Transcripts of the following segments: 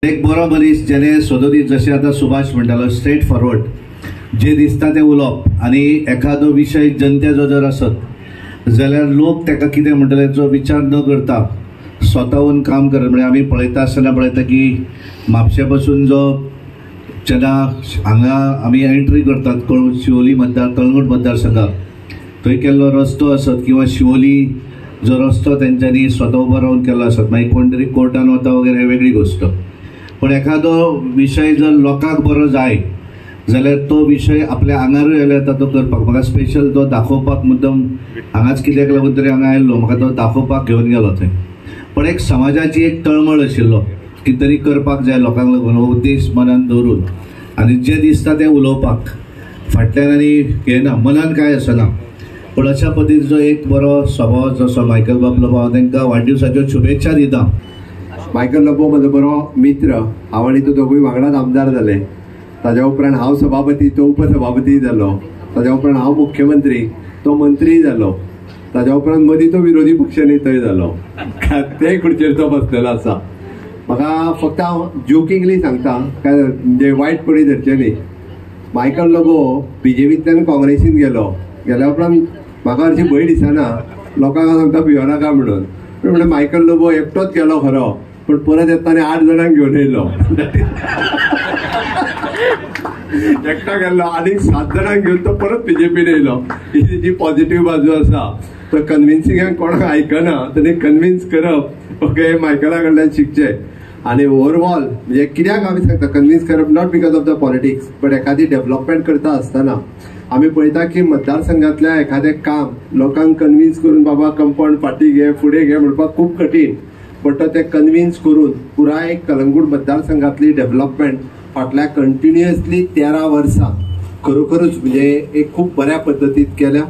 एक बरो मनीस जेणे सदोदीत जशें आतां सुभाष म्हणटालो स्ट्रेट फॉरवर्ड जे दिसता तें उलोवप आनी एखादो विशय जनतेचो जर आसत जाल्यार लोक ताका कितें म्हणटले जो विचार न करता स्वतावून काम करप. म्हणजे आमी पळयता आसतना पळयता की म्हापशे पासून जो जेन्ना हांगा आमी एंट्री करतात शिवोली मतदार कळंगूट मतदारसंघात थंय केल्लो रस्तो आसत किंवा शिवोली जो रस्तो तेंच्यांनी स्वता उबो रावन केल्लो आसत मागीर कोण तरी कोर्टान वता वगैरे हे वेगळी गोश्ट. पण एखादो विशय जर लोकांक बरो जाय जाल्यार तो विशय आपल्या आंगारूय आयलो येता तो करपाक. म्हाका स्पेशल तो दाखोवपाक मुद्दम हांगाच कित्याक लागून तरी हांगा आयल्लो म्हाका तो दाखोवपाक घेवन गेलो थंय. पण एक समाजाची एक तळमळ आशिल्लो कितें तरी करपाक जाय लोकांक लागून उद्देश मनान दवरून आनी जें दिसता तें उलोवपाक फाटल्यान आनी हें ना मनान कांय आसना. पण अशा पद्दतीचो एक बरो स्वभाव जसो मायकल बाब लोबो हांव तांकां वाडदिवसाच्यो शुभेच्छा दिता. मायकल लोबो म्हजो बरो मित्र. हांव आनी तो दोगूय वांगडाच आमदार जाले. ताज्या उपरांत हांव सभापती तो उपसभापती जालो. ताज्या उपरांत हांव मुख्यमंत्री तो मंत्री जालो. ताज्या उपरांत मदीं तो विरोधी पक्ष नेतय जालो. ते खुर्चेर तो बसलेलो आसा. म्हाका फक्त हांव जोकिंगली सांगता काय म्हणजे वायटपणी धरचें न्ही. मायकल लोबो बीजेपींतल्यान काँग्रेसीन गेल्या उपरांत म्हाका हरशी भंय दिसना लोकांक सांगता भियोनाका म्हणून. म्हणजे मायकल लोबो एकटोच गेलो खरो पण परत येताना 8 जाणांक घेवन येयलो. एकटो गेल्लो आनीक 7 जाणांक घेवन तो परत बीजेपीन येयलो. ही जी पॉझिटिव्ह बाजू आसा तो कन्विन्सिंगाक कोणाक आयकना ताणी कन्विन्स करप ओके मायकला कडल्यान शिकचें. आनी ओवरऑल म्हणजे कित्याक आमी सांगता कन्विन्स करप not because of the politics but एखादी डेव्हलपमेंट करता आसतना आमी पळयता की मतदारसंघातल्या एखादें काम लोकांक कन्विन्स करून बाबा कंपाऊंड फाटी घे फुडें घे म्हणपाक खूब कठीण. बट तो ते कन्विन्स करून पुराय कलंगूट मतदारसंघातली डेव्हलपमेंट फाटल्या कंटिन्युअसली 13 वर्सां खरोखरूच म्हणजे एक खूब बऱ्या पद्दतीत केल्या.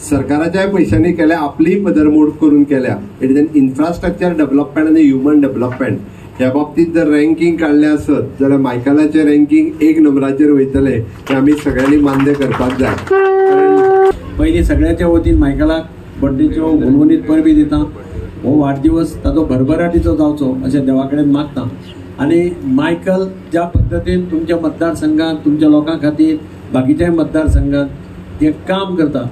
सरकाराच्याय पयशांनी केल्या आपली पदरमोड करून केल्या. It is an infrastructure development आनी ह्युमन डेव्हलपमेंट. ह्या बाबतीत जर रँकिंग काडलें आसत जाल्यार मायकलाचें रँकिंग 1 नंबराचेर वयतलें हें आमी सगळ्यांनी मान्य करपाक जाय. पयलीं सगळ्याच्या वतीन मायकलाक बर्थडेच्यो घुमघुमीत परबी दिता. हो वाडदिवस ताचो भरभराटीचो जावचो अशें देवा कडेन मागता. आनी मायकल ज्या पद्दतीन तुमच्या मतदारसंघात तुमच्या लोकां खातीर बाकीच्याय मतदारसंघात ते काम करता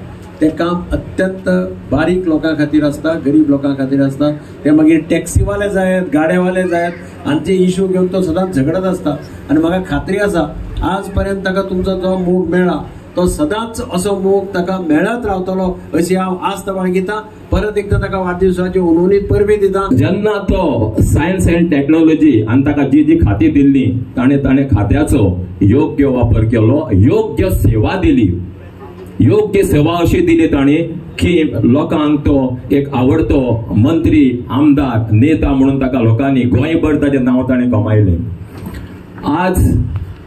ते काम अत्यंत बारीक लोकां खातीर आसता गरीब लोकां खातीर आसता. ते मागीर टॅक्सीवाले जायत गाड्यावाले जायत हांचे इश्यू घेवन तो सदांच झगडत आसता. आनी म्हाका खात्री आसा आज पर्यंत ताका तुमचो जो मोग मेळ्ळा तो सदांच असो मोग ताका मेळत रावतलो अशी हांव आस्त बाळगिता. परत एकदा ताका वाडदिवसाची उनवणीत परबी दिता. जेन्ना तो सायन्स अँड टेक्नॉलॉजी आनी ताका जी खाती दिल्ली ताणे खात्याचो योग्य वापर केलो. योग्य सेवा दिली. योग्य सेवा अशी दिली ताणे की लोकांक तो एक आवडतो मंत्री आमदार नेता म्हणून ताका लोकांनी गोंयभर ताचें नांव ताणें कमायलें. आज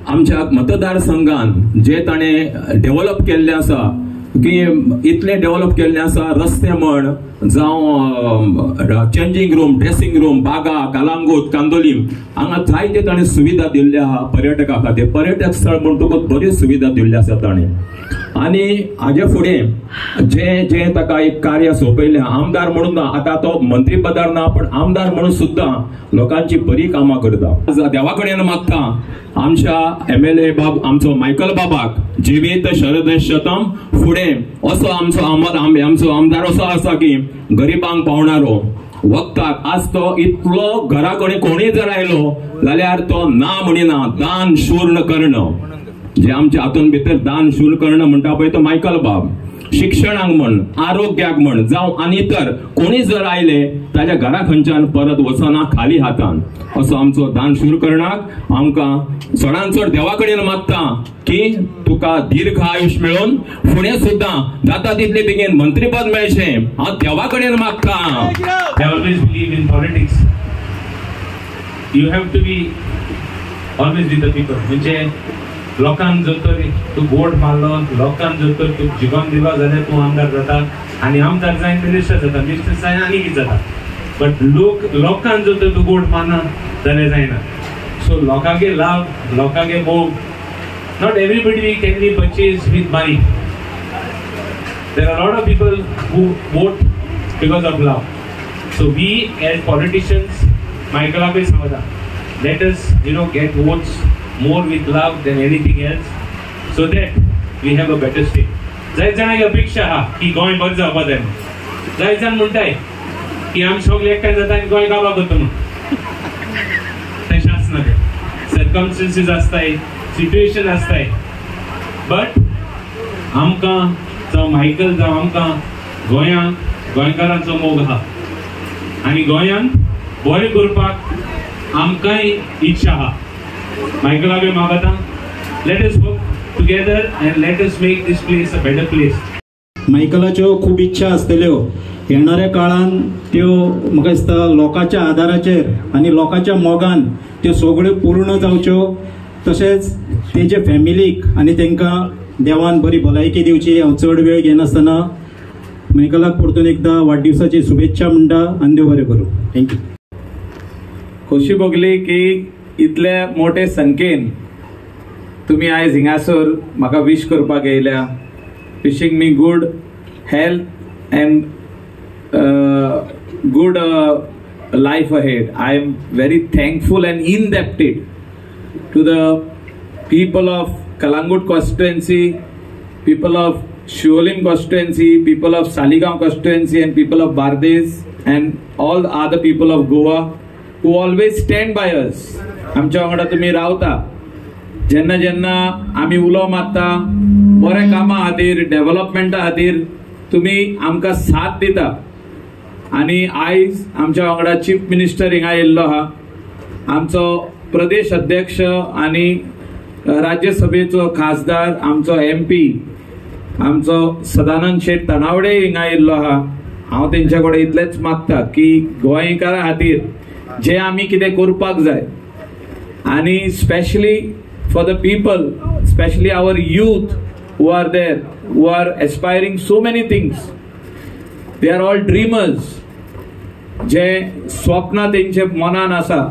आमच्या मतदारसंघान जे ताणें डेव्हलप केल्लें आसा की इतलें डेव्हलप केल्लें आसा रस्ते म्हण जावं चेंजिंग रूम ड्रेसिंग रूम बागा कलंगूट कांदोलीम हांगा जायते ताणें सुविधा दिल्ल्यो आहा पर्यटका खातीर. पर्यटक स्थळ म्हणटकूच बऱ्यो सुविधा दिल्ल्यो आसा ताणें. आनी हाजे फुडें जे ताका एक कार्य सोंपयलें आमदार म्हणून ना आतां तो मंत्री पदार ना पण आमदार म्हणून सुद्दां लोकांची बरी कामां करता. देवा कडेन मागता आमच्या MLA बाब आमचो मायकल बाबाक जिवीत शरद शतम फुडें असो आमचो आमदार असो आसा की गरिबांक पावणारो वखदाक. आज तो इतलो घरा कडेन कोणीय जर आयलो जाल्यार तो ना म्हणिना दान शूर्ण कर्ण जे आमच्या हातून भितर दान शूर्ण कर्ण म्हणटा पळय तो मायकल बाब. शिक्षणाक म्हण आरोग्याक म्हण जावं आनी इतर कोणी जर आयले ताच्या घरा खंयच्यान परत वचना खाली हातान असो आमचो दान शूर करणाक आमकां चडांत चड देवा कडेन मागता की तुका दीर्घ आयुष मेळोवन फुडें सुद्दां जाता तितले बेगीन मंत्रीपद मेळचें हांव देवा कडेन मागता. I always believe in politics. You have to be always with the people. म्हणजे लोकांक जर तर तूं वोट मारलो लोकांक जर तर तूं जीवन दिलो जाल्यार तूं आमदार जाता आनी आमदार जायन मिनिस्टर जाता मिनिस्टर जायन आनी कितें जाता. बट लोकांक जर तर तूं वोट मारना जाल्यार जायना. सो लोकांगे लाभ लोकांगे मोग not everybody can be purchased with money. There are a lot of people who vote because of love. So we as politicians मायकलाकूय सांगता let us, get votes more with love than anything else, so that we have a better state. जाय जाणांची अपेक्षा हा की गोंय बरें जावपा जाय. जाय जाण म्हणटाय की आमी सगळे एकठांय जाता आनी गोंय गावला करता म्हणून. तशें आसना तें. सर्कमस्टन्सीस आसताय, सिच्युएशन आसताय, बट आमकां जावं मायकल जावं आमकां गोंयांत गोंयकारांचो मोग आहा आनी गोंयांत बरें करपाक आमकांय इच्छा आहा. मायकलाक मागता, let us work together and let us make this place a better place. मायकलाच्यो खूब इच्छा आसतल्यो येणाऱ्या काळान त्यो म्हाका दिसता लोकांच्या आदाराचेर आनी लोकांच्या मोगान त्यो सगळ्यो पूर्ण जावच्यो. तशेंच तेजे फॅमिलीक आनी तांकां देवान बरी भलायकी दिवची. हांव चड वेळ घेनासतना मायकलाक परतून एकदां वाडदिवसाची शुभेच्छा म्हणटा आनी देव बरें करूं. थँक्यू. खोशी भोगली की इतले मोठे संख्येन तुम्ही आयज हिंगासर म्हाका विश करपाक येयल्या. Wishing me good health and good life ahead. I am very thankful and indebted to the people of Kalangut constituency, people of Sholim constituency, people of Saligaon constituency and people of Bardes and all the other people of Goa who always stand by us. आमच्या वांगडा तुम्ही रावता. जेन्ना जेन्ना आमी उलो मारता बरे कामा खातीर, डेव्हलपमेंटा खातीर तुम्ही आमकां साथ दिता. आनी आयज आमच्या वांगडा चीफ मिनिस्टर हिंगा येयल्लो आहा. आमचो प्रदेश अध्यक्ष आनी राज्यसभेचो खासदार, आमचो MP, आमचो सदानंद शेट तनावडे हिंगा येयल्लो आहा. हांव तेंच्या कडेन इतलेंच मागता की गोंयकारा खातीर जे आमी कितें करपाक जाय आनी specially for the people, specially our youth who are there, who are aspiring so many things. They are all dreamers. जे स्वप्न तेंचे मनान आसा,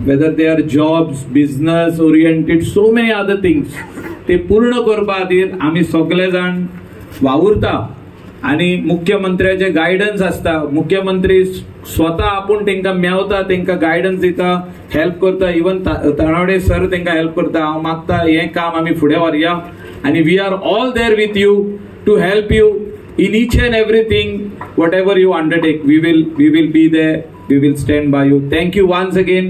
whether they are jobs, business oriented, so many other things, ते पूर्ण करपा खातीर आमी सगळे जाण वावुरता. आनी मुख्यमंत्र्याचे गायडन्स आसता. मुख्यमंत्री स्वता आपूण तेंकां मेवता, तेंकां गायडन्स दिता, हेल्प करता. इवन तनावडे सर तेंकां हेल्प करता. हांव मागता हें काम आमी फुडें व्हरया आनी we are all there with you to help you in each and everything, whatever you undertake. We will be there. We will stand by you. Thank you once again.